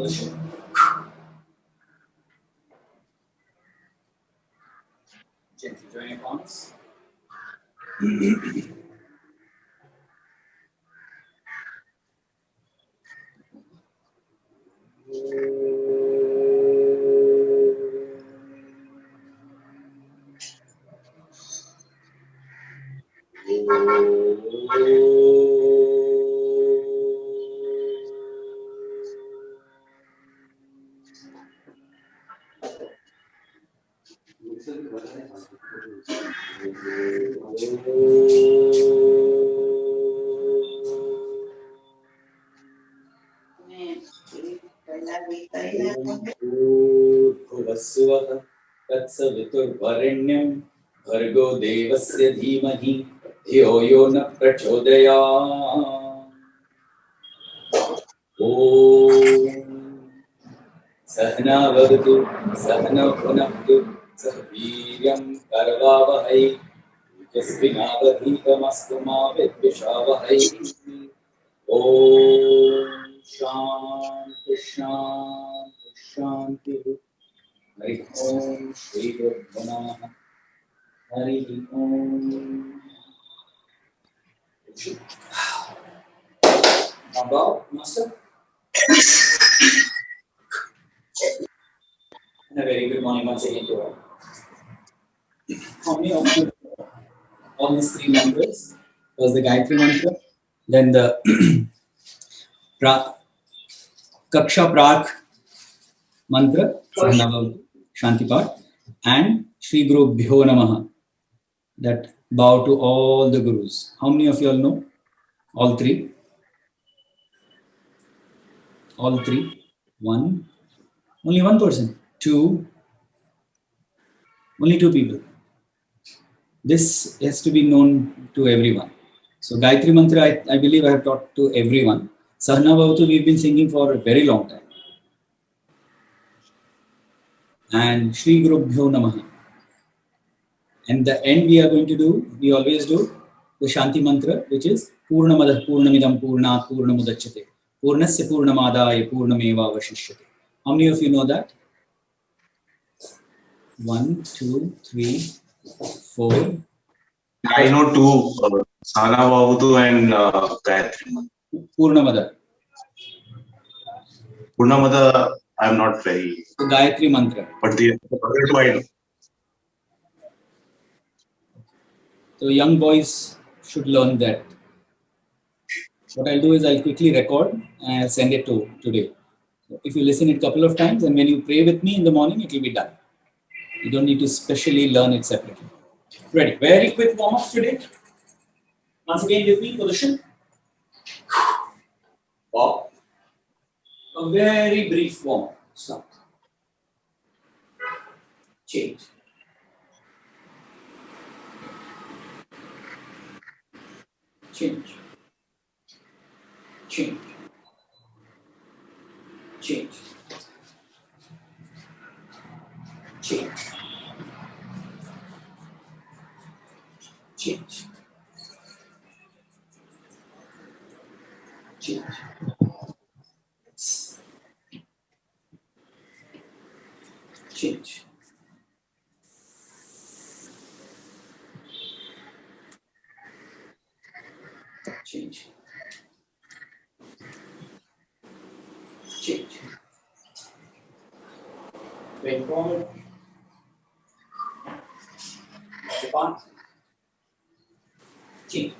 Listen. Gently join your palms. भूर्भुवस्सुवः तत्सवितुर्वरेण्यं भर्गो देवस्य धीमहि धियो यो न प्रचोदयात्। ॐ सहना भवतु सहनौ भुनक्तु सह वीर्यं करवावहै तेजस्विनावधीतमस्तु मा विद्विषावहै। ॐ शान्ति शान्ति शान्तिः। हरि ओम श्री गुरुभ्यो नमः। हरि ओम। About master. And a very good morning once again to all. How many of you all these three mantras? First the Gayatri mantra, then the Kaksha Prak mantra, Shanti Part, and Shri Gurubhyo Namaha, that bow to all the gurus. How many of you all know all three? All three? One. Only one person. Two. Only two people. This has to be known to everyone. So Gayatri Mantra, I believe I have taught to everyone. Sahana Bhavatu we've been singing for a very long time. And Shri Gurubhyo Namaha. And the end we are going to do, we always do the Shanti Mantra, which is Purnamadah Purnamidam Purnat Purnamudachyate Purnasya Purnamadaya Purnameva Vashishyate. How many of you know that? 1, 2, 3, 4. I know two, Sahana Bhavatu and Gayatri. Purnamada. Purnamada, I am not very. So Gayatri Mantra. But the other two I know. So young boys should learn that. What I'll do is I'll quickly record and I'll send it to today. So if you listen it a couple of times and when you pray with me in the morning, it will be done. You don't need to specially learn it separately. Ready? Very quick warm-ups today. Once again, give me position. Wow. A very brief warm-up. Stop. Change. Change. Change. Change. Change. Change. Change. Change. Change. Change. Bend forward. Apart. Change.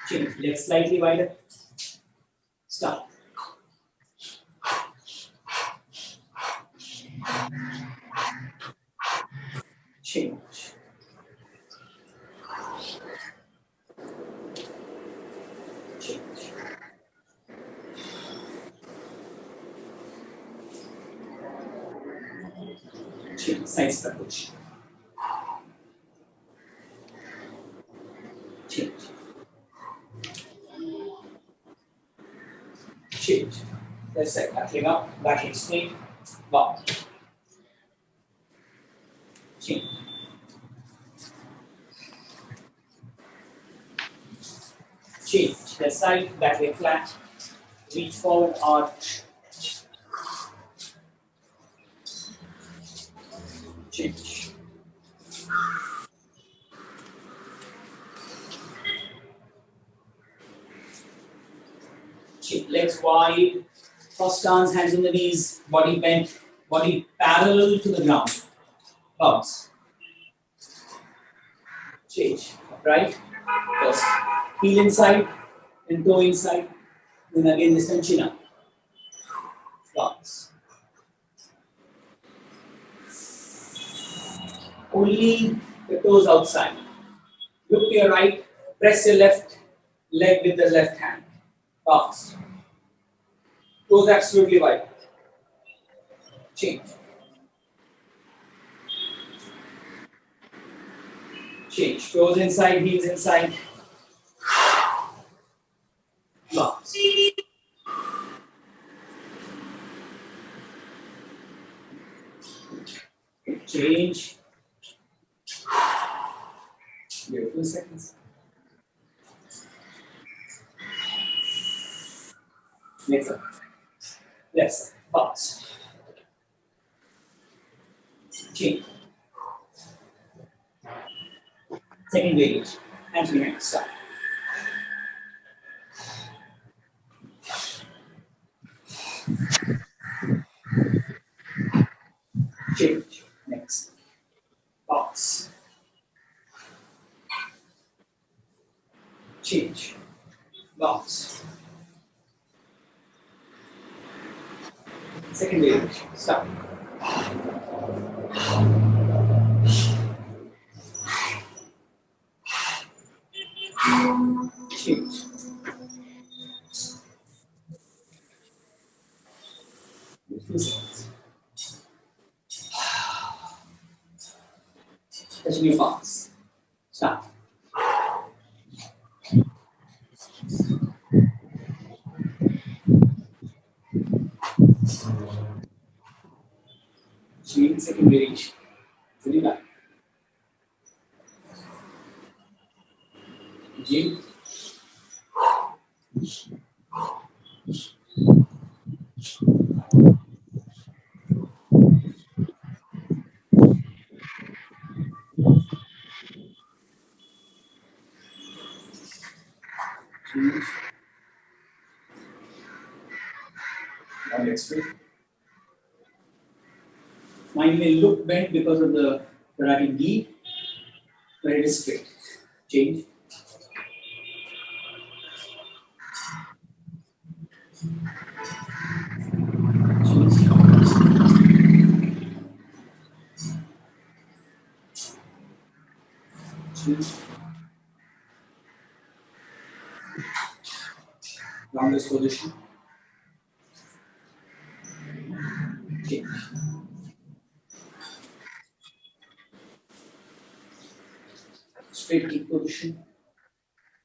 Change. Legs slightly wider. Stop. Change. Change. Change. Side step push. Change. Change. Left side. Back leg up. Back leg straight. Bow. Change. Change. Left side, back leg flat. Reach forward, arch. Change. Change. Legs wide. First stance, hands on the knees, body bent, body parallel to the ground. Bounce. Change. Right. First. Heel inside, and toe inside. Then again this time chin up. Bounce. Only the toes outside. Look to your right, press your left leg with the left hand. Bounce. Toes absolutely wide. Change. Change. Toes inside, heels inside. Bounce. Change. Give it 2 seconds. Next up. Left side. Bounce. Change. Second variation. Hands behind. Stop. Change. Next. Bounce. Change. Bounce. Second variation. Stop. Change. Touching your palms. Stop. Change. Second variation. Fully back. Change. Change. Now let's straight. Mind may look bent because of the karate gi, but it is straight. Change. Change. Roundest position. Change. Straight kick position.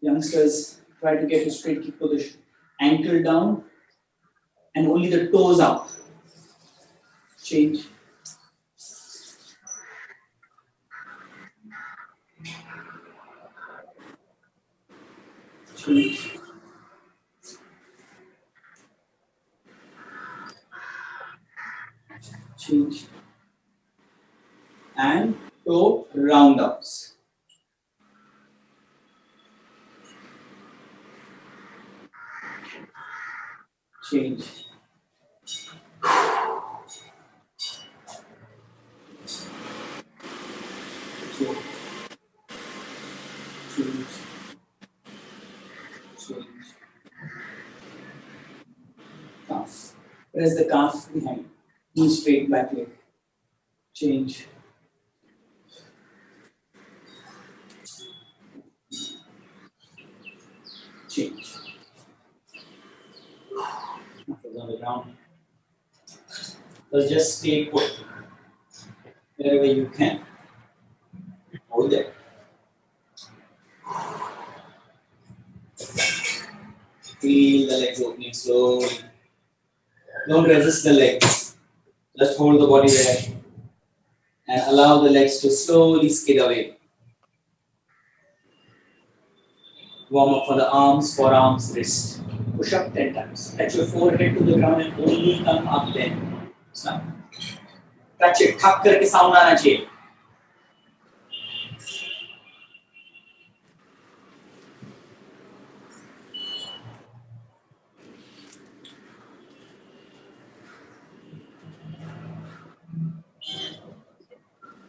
Youngsters try to get a straight kick position. Ankle down and only the toes up. Change. Change. Change. And toe round ups. Change. Change. Change. Change. Calf. Press the calf behind. Knee straight, back leg. Change. Change. Knuckles on the ground. So just stay put wherever you can. Hold it. Feel the legs opening slowly. Don't resist the legs. Just hold the body there and allow the legs to slowly skid away. Warm up for the arms, forearms, wrist. Push up 10 times. Touch your forehead to the ground and only come up then. Stop. Touch it. थक करके sound आना चाहिए.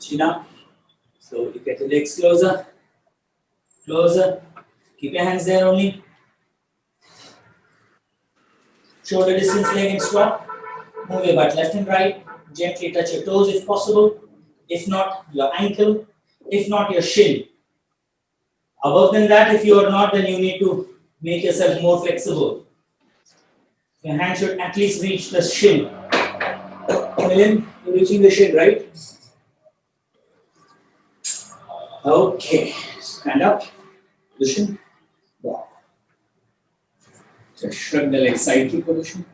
Chin up. Slowly get the legs closer. Closer. Keep your hands there only. Shoulder distance leg and squat. Move your butt left and right. Gently touch your toes if possible. If not, your ankle. If not, your shin. Above than that, if you are not, then you need to make yourself more flexible. Your hand should at least reach the shin. Milind, you're reaching the shin, right? Okay. Stand up. Position. Wow. Just shrug the leg side to position.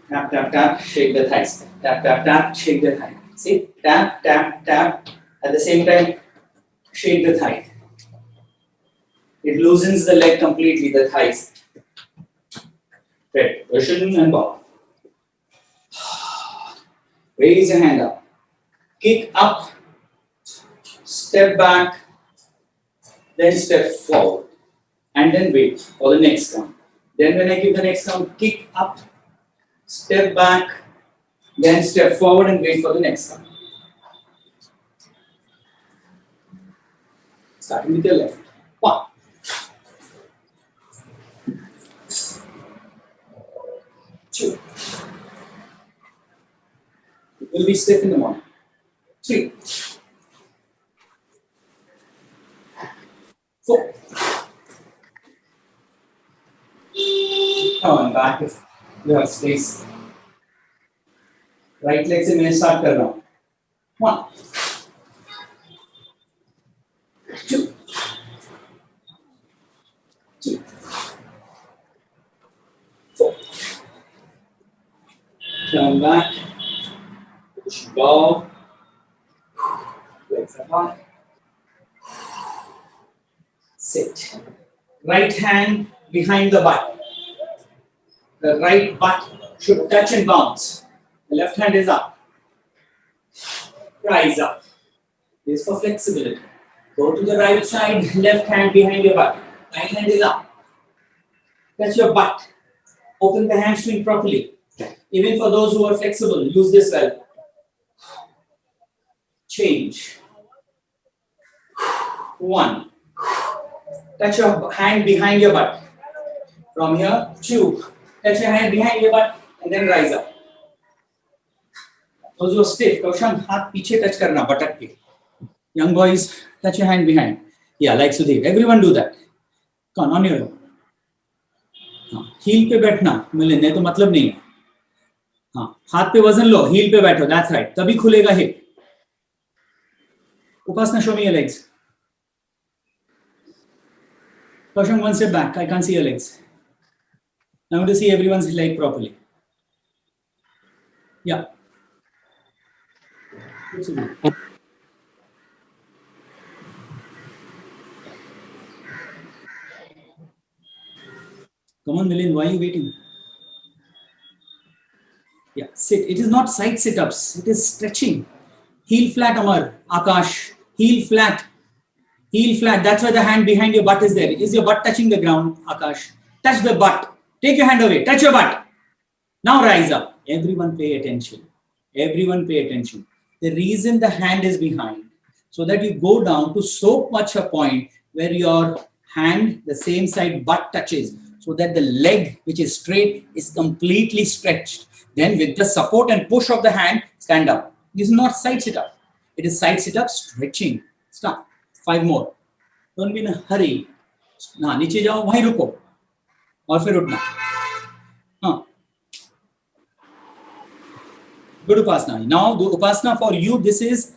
Tap, tap, tap, shake the thighs. Tap, tap, tap, shake the thigh. See? Tap, tap, tap. At the same time, shake the thigh. It loosens the leg completely, the thighs. Right. Position and bow. Raise your hand up. Kick up. Step back. Then step forward. And then wait for the next count. Then when I give the next count, kick up. Step back, then step forward and wait for the next count. Starting with your left. 1, 2. It will be stiff in the morning. 3, 4. Come on, back if you have space. Right leg से मैं start कर रहा हूँ. 1, 2, 3, 4. Turn back. Push bow. Legs apart. Sit. Right hand behind the butt. The right butt should touch and bounce. The left hand is up. Rise up. This is for flexibility. Go to the right side, left hand behind your butt. Right hand is up. Touch your butt. Open the hamstring properly. Even for those who are flexible, use this well. Change. 1. Touch your hand behind your butt. From here, 2. Touch your hand behind your butt and then rise up. Those who are stiff, Kaushan, हाथ पीछे touch करना बटक के. Young boys, touch your hand behind. Yeah, like Sudeep. Everyone do that. Come on your own. Heel पे बैठना, मिले नहीं तो मतलब नहीं है. हाँ, हाथ पे वजन लो, heel पे बैठो. That's right. तभी खुलेगा hip. Upasana, show me your legs. Kaushan, one step back. I can't see your legs. I want to see everyone's leg properly. Yeah. Come on, Milind, why are you waiting? Yeah, sit. It is not side sit-ups. It is stretching. Heel flat, Amar, Akash. Heel flat. Heel flat. That's why the hand behind your butt is there. Is your butt touching the ground, Akash? Touch the butt. Take your hand away. Touch your butt. Now rise up. Everyone pay attention. Everyone pay attention. The reason the hand is behind, so that you go down to so much a point where your hand, the same side butt touches, so that the leg, which is straight, is completely stretched. Then with the support and push of the hand, stand up. This is not side sit-up. It is side sit-up stretching. Stop. 5 more. Don't be in a hurry. ना नीचे जाओ, वहीं रुको और फिर उठना. हाँ. Good Upasana. Now the Upasana for you, this is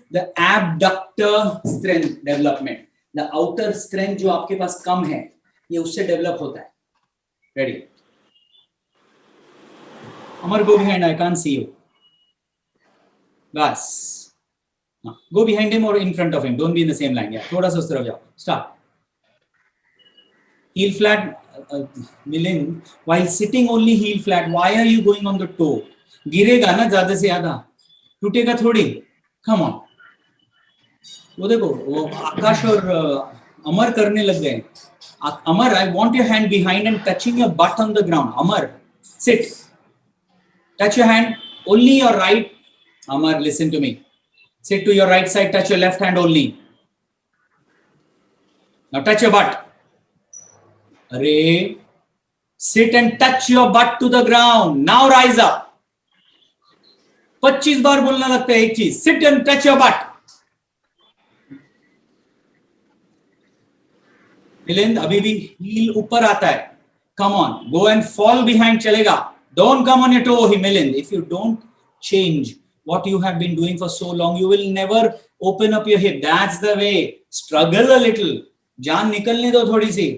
the abductor strength development. The outer strength जो आपके पास कम है, ये उससे डेवलप होता है. Ready? Amar, go behind, I can't see you. बस, गो बिहाइंड हिम और in front of him, don't be in the same line. या थोड़ा सा उस तरफ जाओ. Start. Heel flat, Milind, while sitting only heel flat, why are you going on the toe? गिरेगा ना ज्यादा से ज्यादा, टूटेगा थोड़ी. Come on. वो देखो, वो आकाश और अमर करने लग गए. Amar, I want your hand behind and touching your butt on the ground. Amar, sit. Touch your hand, only your right. Amar, listen to me. Sit to your right side, touch your left hand only. Now touch your butt. Arey, sit and touch your butt to the ground. Now rise up. 25 बार बोलना लगता है एक चीज. Sit and touch your butt. Milind, अभी भी heel ऊपर आता है. Come on, go and fall behind. चलेगा. Don't come on your toe, Milind. If you don't change what you have been doing for so long, you will never open up your hip. That's the way. Struggle a little. जान निकलने दो थोड़ी सी.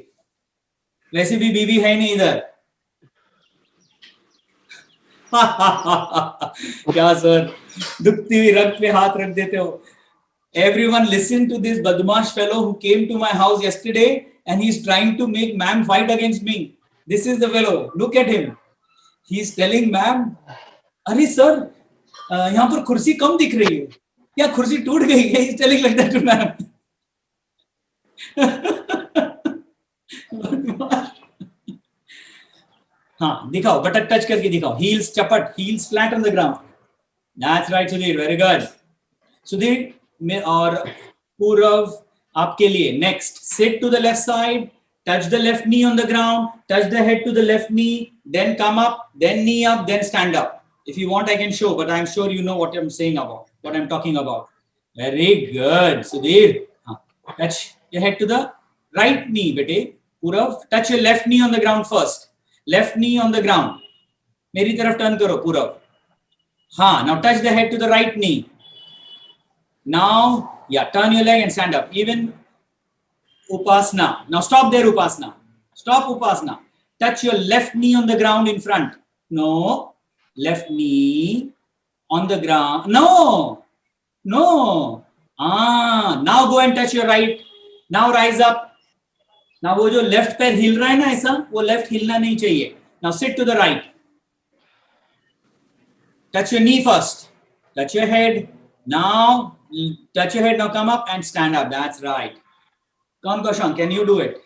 वैसे भी बीबी है नहीं इधर. क्या सर, दुखती हुई रग पे हाथ रख देते हो. Everyone listen to this badmash fellow who came to my house yesterday and he's trying to make ma'am fight against me. This is the fellow. Look at him. He's telling ma'am, अरे sir, यहाँ पर कुर्सी कम दिख रही है, क्या कुर्सी टूट गई है? He's telling like that to ma'am. हाँ, दिखाओ, बटक टच करके दिखाओ. Heels चपट, heels flat on the ground. That's right, Sudhir. Very good. Sudhir और Purav, आपके लिए next. Sit to the left side, touch the left knee on the ground, touch the head to the left knee, then come up, then knee up, then stand up. If you want, I can show, but I'm sure you know what I'm saying about, what I'm talking about. Very good, Sudhir. Touch your head to the right knee, bete. Purav, touch your left knee on the ground first. Left knee on the ground. मेरी तरफ turn करो, Purav. हाँ, now touch the head to the right knee. Now, yeah, turn your leg and stand up. Even Upasana. Now stop there, Upasana. Stop, Upasana. Touch your left knee on the ground in front. No. Left knee on the ground. No. No. Now go and touch your right. Now rise up. Now वो जो left पैर हिल रहा है ना ऐसा, वो left हिलना नहीं चाहिए. Now sit to the right. Touch your knee first. Touch your head. Now touch your head. Now come up and stand up. That's right. Come, Kaushal, can you do it?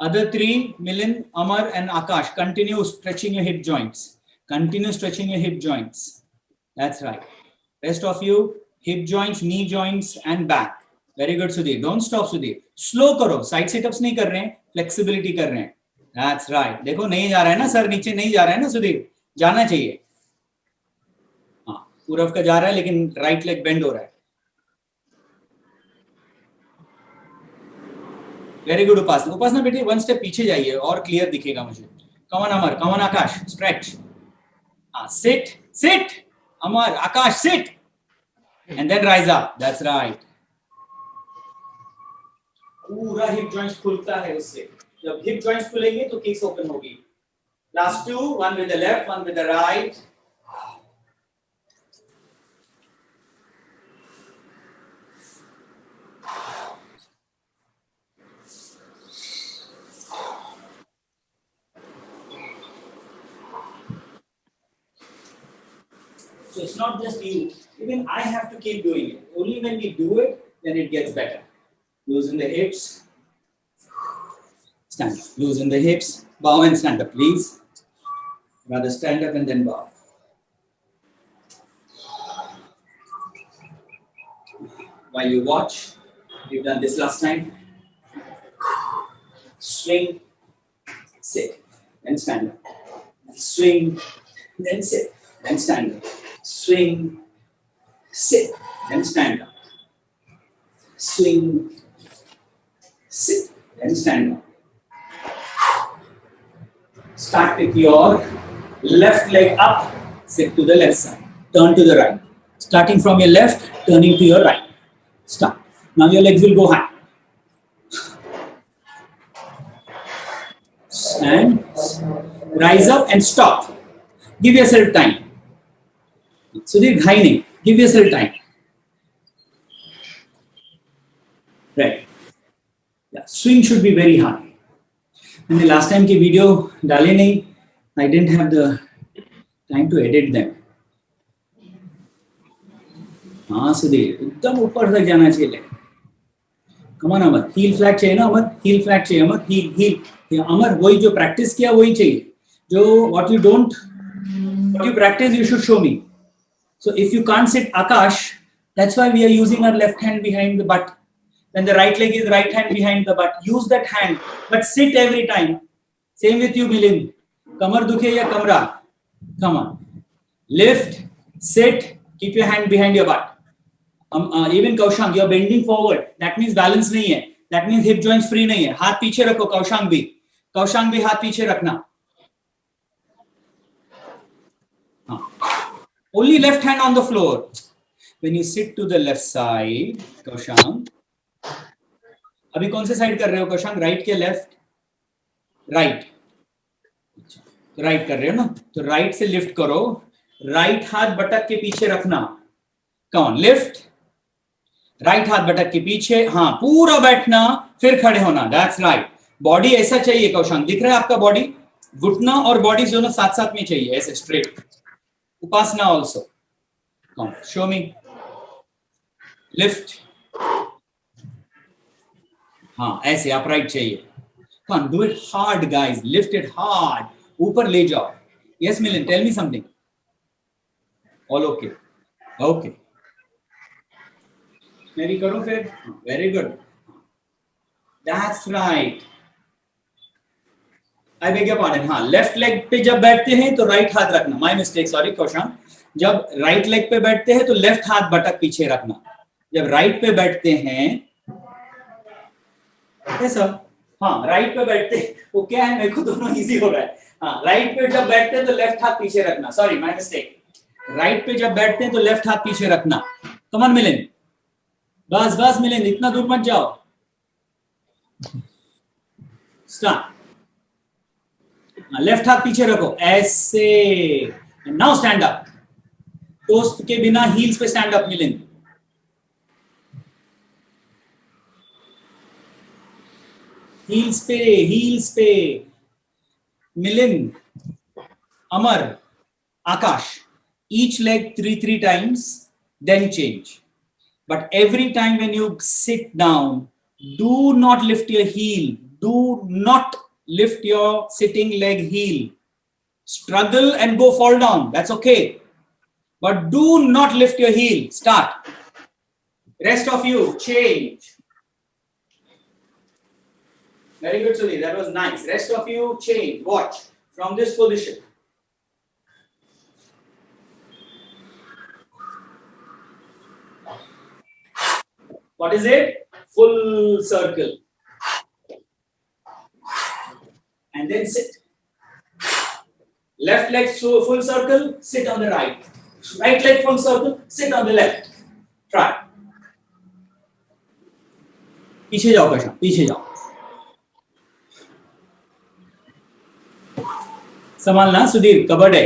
Other three, Milind, Amar, and Akash, continue stretching your hip joints. Continue stretching your hip joints. That's right. Rest of you, hip joints, knee joints, and back. Very good, Sudhir. Don't stop, Sudhir. Slow करो. Side sit-ups नहीं कर रहे हैं, flexibility कर रहे हैं. That's right. देखो नहीं जा रहा है ना सर, नीचे नहीं जा रहा है ना Sudhir, जाना चाहिए. हाँ, पूरव का जा रहा है लेकिन right leg bend हो रहा है. Very good, Upasana. Upasana बेटे, one step पीछे जाइए और clear दिखेगा मुझे. Come on, Amar. Come on, Akash. Stretch. Sit. Sit. Amar, Akash, sit. And then rise up. That's right. पूरा hip joints खुलता है उससे. जब hip joints खुलेंगे तो kicks open होगी. Last two, one with the left, one with the right. So it's not just you. Even I have to keep doing it. Only when we do it, then it gets better. Loosen the hips. Stand up. Loosen the hips. Bow and stand up, please. Rather stand up and then bow. While you watch, we've done this last time. Swing, sit, then stand up. Swing, then sit, then stand up. Swing, sit, then stand up. Swing, sit, then stand up. Start with your left leg up, sit to the left side, turn to the right. Starting from your left, turning to your right. Stop. Now your legs will go high. And rise up and stop. Give yourself time. Sudhir, high nahi. Give yourself time. Right. Yeah. Swing should be very high. In the last time के video डाले नहीं, I didn't have the time to edit them. हाँ सुधीर, एकदम ऊपर तक जाना चाहिए. Come on Amar, heel flat चाहिए ना अमर, heel flat चाहिए अमर, heel. अमर वही जो practice किया वही चाहिए. जो what you practice you should show me. So if you can't sit Akash, that's why we are using our left hand behind the butt. Then the right leg is right hand behind the butt. Use that hand, but sit every time. Same with you, Milind. Kamar dukhe ya kamra. Come on. Lift, sit, keep your hand behind your butt. Even Kaushang, you are bending forward. That means balance nahi hai. That means hip joints free nahi hai. Haath पीछे रखो, Kaushang भी. Kaushang भी हाथ पीछे रखना. Only left hand on the floor. When you sit to the left side, Kaushang. अभी कौन से साइड कर रहे हो कौशांग? राइट के लेफ्ट? राइट. तो राइट कर रहे हो ना, तो राइट से लिफ्ट करो. राइट हाथ बटक के पीछे रखना. कौन लिफ्ट? राइट हाथ बटक के पीछे. हाँ, पूरा बैठना, फिर खड़े होना. That's right. बॉडी ऐसा चाहिए कौशांग. दिख रहा है आपका बॉडी? घुटना और बॉडी दोनों साथ साथ में चाहिए, ऐसे स्ट्रेट. उपासना ऑल्सो. कौन? शो मी. लिफ्ट. हाँ, ऐसे अपराइट चाहिए. Come on, do it hard, guys. Lift it hard. ऊपर ले जाओ. Yes, Milind, tell me something. All okay. Okay. मैं भी करूँ फिर? Very good. That's right. I beg your pardon. हाँ, लेफ्ट लेग पे जब बैठते हैं तो राइट हाथ रखना. My mistake, sorry, कौशांग. जब राइट लेग पे बैठते हैं तो लेफ्ट हाथ बटक पीछे रखना. जब राइट पे बैठते हैं ऐसा. हाँ, राइट पे बैठते, वो क्या है, मेरे को दोनों इजी हो रहा है. हाँ, राइट पे जब बैठते हैं तो लेफ्ट हाथ पीछे रखना. Sorry, my mistake. राइट पे जब बैठते हैं तो लेफ्ट हाथ पीछे रखना. Come on Milind. बस बस मिलिंद, इतना दूर मत जाओ. स्टार्ट. लेफ्ट हाथ पीछे रखो ऐसे. Now stand up. टोस के बिना हील्स पे स्टैंड अप मिलिंद. हील्स पे. Milind, Amar, Akash, each leg 3 times, then change. But every time when you sit down, do not lift your heel. Do not lift your sitting leg heel. Struggle and go fall down. That's okay. But do not lift your heel. Start. Rest of you, change. Very good, Sudhir. That was nice. Rest of you, change. Watch from this position. What is it? Full circle. And then sit. Left leg full circle, sit on the right. Right leg full circle, sit on the left. Try. पीछे जाओ कशा, पीछे जाओ. संभालना Sudhir, cupboard है.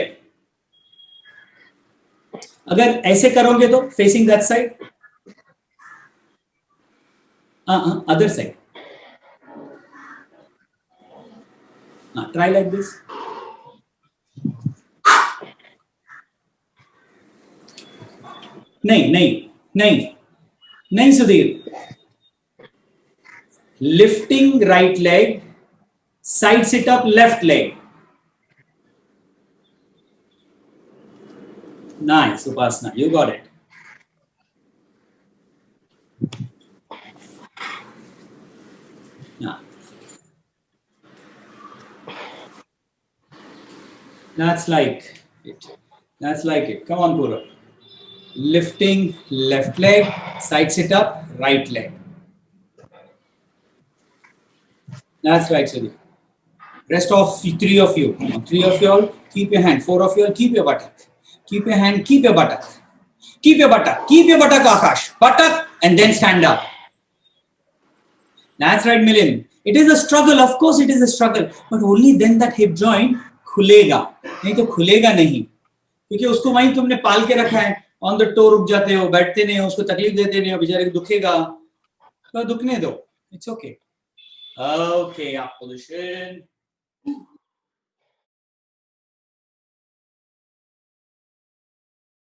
अगर ऐसे करोगे तो facing that side. Other side. Try like this. नहीं Sudhir. Lifting right leg, side sit up left leg. Nice, Upasana, you got it. Yeah. That's like it. That's like it. Come on, Pura. Lifting left leg, side sit up, right leg. That's right, Sudhi. Rest of 3 of you. Come on, 3 of you all. Keep your hand. 4 of you all. Keep your buttock. Keep your hand, keep your buttock. Keep your buttock, Akash. Buttock, and then stand up. That's right, Milind. It is a struggle, of course it is a struggle, but only then that hip joint खुलेगा, नहीं तो खुलेगा नहीं, क्योंकि उसको वहीं तुमने पाल के रखा है, ऑन द टो रुक जाते हो, बैठते नहीं हो, उसको तकलीफ देते नहीं हो, बेचारे को दुखेगा, तो दुखने दो, it's okay. Okay, up position.